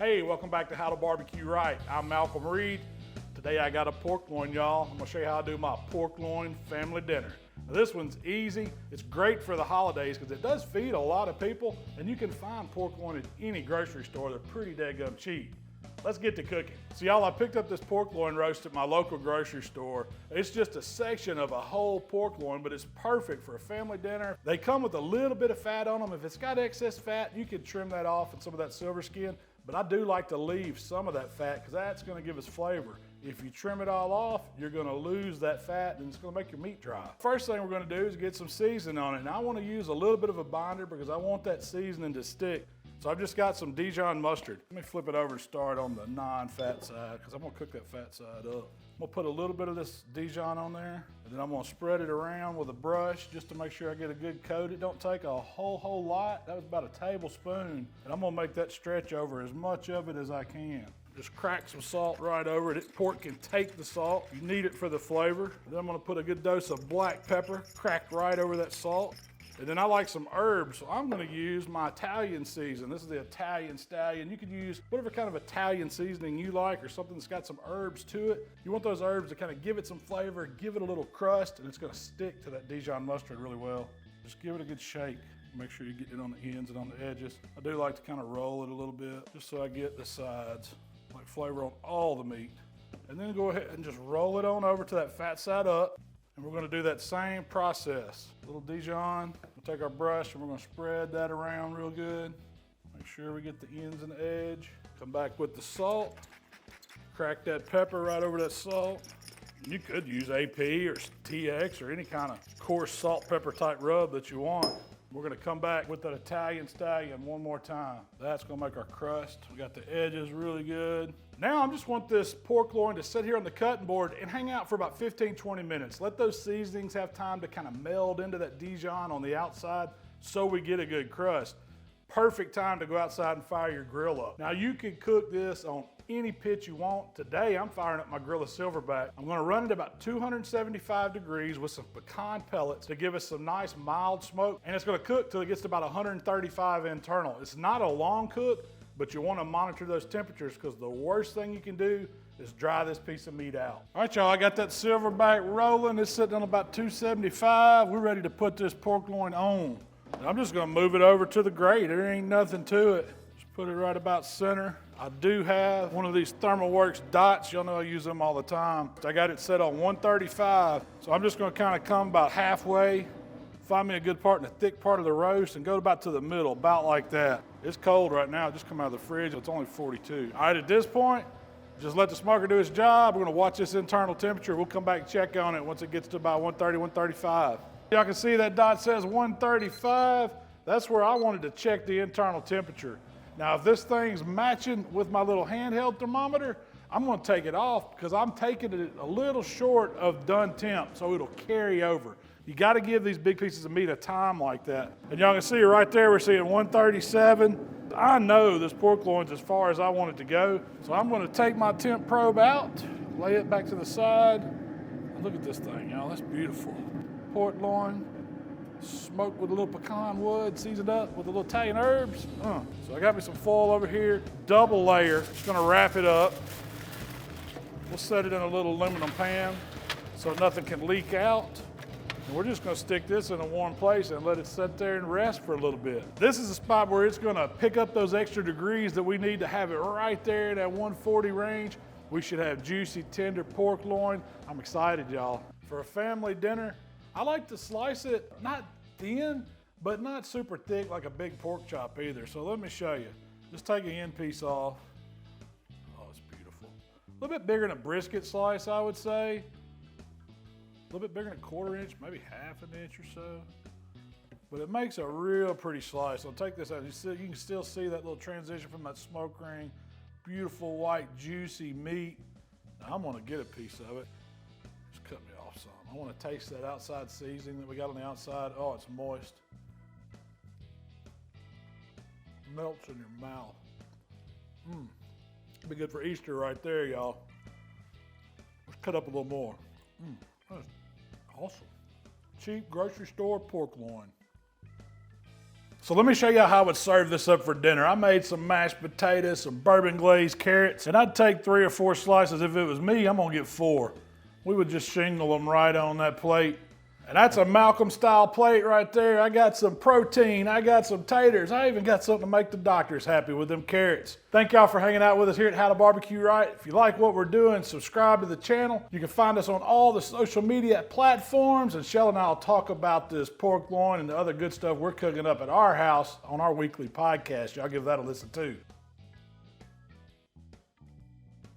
Hey, welcome back to How to Barbecue Right. I'm Malcolm Reed. Today I got a pork loin, y'all. I'm gonna show you how I do my pork loin family dinner. Now, this one's easy. It's great for the holidays because it does feed a lot of people, and you can find pork loin at any grocery store. They're pretty daggum cheap. Let's get to cooking. So y'all, I picked up this pork loin roast at my local grocery store. It's just a section of a whole pork loin, but it's perfect for a family dinner. They come with a little bit of fat on them. If it's got excess fat, you can trim that off and some of that silver skin, but I do like to leave some of that fat because that's gonna give us flavor. If you trim it all off, you're gonna lose that fat and it's gonna make your meat dry. First thing we're gonna do is get some seasoning on it. And I wanna use a little bit of a binder because I want that seasoning to stick. So I've just got some Dijon mustard. Let me flip it over and start on the non-fat side because I'm gonna cook that fat side up. I'm gonna put a little bit of this Dijon on there, and then I'm gonna spread it around with a brush just to make sure I get a good coat. It don't take a whole lot. That was about a tablespoon. And I'm gonna make that stretch over as much of it as I can. Just crack some salt right over it. Pork can take the salt. You need it for the flavor. Then I'm gonna put a good dose of black pepper, cracked right over that salt. And then I like some herbs, so I'm gonna use my Italian season. This is the Italian Stallion. You could use whatever kind of Italian seasoning you like or something that's got some herbs to it. You want those herbs to kind of give it some flavor, give it a little crust, and it's gonna stick to that Dijon mustard really well. Just give it a good shake. Make sure you get it on the ends and on the edges. I do like to kind of roll it a little bit, just so I get the sides, like flavor on all the meat. And then go ahead and just roll it on over to that fat side up. And we're gonna do that same process. A little Dijon, we'll take our brush and we're gonna spread that around real good. Make sure we get the ends and the edge. Come back with the salt. Crack that pepper right over that salt. You could use AP or TX or any kind of coarse salt pepper type rub that you want. We're gonna come back with that Italian Stallion one more time. That's gonna make our crust. We got the edges really good. Now I just want this pork loin to sit here on the cutting board and hang out for about 15, 20 minutes. Let those seasonings have time to kind of meld into that Dijon on the outside so we get a good crust. Perfect time to go outside and fire your grill up. Now you can cook this on any pit you want. Today I'm firing up my grill of Silverback. I'm gonna run it about 275 degrees with some pecan pellets to give us some nice mild smoke, and it's gonna cook till it gets to about 135 internal. It's not a long cook, but you wanna monitor those temperatures because the worst thing you can do is dry this piece of meat out. All right, y'all, I got that Silverback rolling. It's sitting on about 275. We're ready to put this pork loin on. I'm just gonna move it over to the grate. There ain't nothing to it. Just put it right about center. I do have one of these ThermalWorks dots. Y'all know I use them all the time. I got it set on 135. So I'm just gonna kind of come about halfway, find me a good part in the thick part of the roast and go about to the middle, about like that. It's cold right now, just come out of the fridge. It's only 42. All right, at this point, just let the smoker do its job. We're gonna watch this internal temperature. We'll come back and check on it once it gets to about 130, 135. Y'all can see that dot says 135. That's where I wanted to check the internal temperature. Now, if this thing's matching with my little handheld thermometer, I'm gonna take it off because I'm taking it a little short of done temp, so it'll carry over. You gotta give these big pieces of meat a time like that. And y'all can see right there, we're seeing 137. I know this pork loin's as far as I want it to go, so I'm gonna take my temp probe out, lay it back to the side. Look at this thing, y'all, that's beautiful. Pork loin, smoked with a little pecan wood, seasoned up with a little Italian herbs. So I got me some foil over here, double layer. Just gonna wrap it up. We'll set it in a little aluminum pan so nothing can leak out. And we're just gonna stick this in a warm place and let it sit there and rest for a little bit. This is a spot where it's gonna pick up those extra degrees that we need to have it right there in that 140 range. We should have juicy, tender pork loin. I'm excited, y'all. For a family dinner, I like to slice it, not thin, but not super thick like a big pork chop either. So let me show you. Just take an end piece off. Oh, it's beautiful. A little bit bigger than a brisket slice, I would say. A little bit bigger than a 1/4 inch, maybe 1/2 inch or so. But it makes a real pretty slice. I'll take this out. You can still see that little transition from that smoke ring. Beautiful white, juicy meat. Now, I'm gonna get a piece of it. Just cut me off some. I want to taste that outside seasoning that we got on the outside. Oh, it's moist. Melts in your mouth. Be good for Easter right there, y'all. Let's cut up a little more. That's awesome. Cheap grocery store pork loin. So let me show you how I would serve this up for dinner. I made some mashed potatoes, some bourbon glazed carrots, and I'd take 3 or 4 slices. If it was me, I'm gonna get 4. We would just shingle them right on that plate. And that's a Malcom style plate right there. I got some protein, I got some taters, I even got something to make the doctors happy with them carrots. Thank y'all for hanging out with us here at How to Barbecue Right. If you like what we're doing, subscribe to the channel. You can find us on all the social media platforms, and Shell and I will talk about this pork loin and the other good stuff we're cooking up at our house on our weekly podcast. Y'all give that a listen too.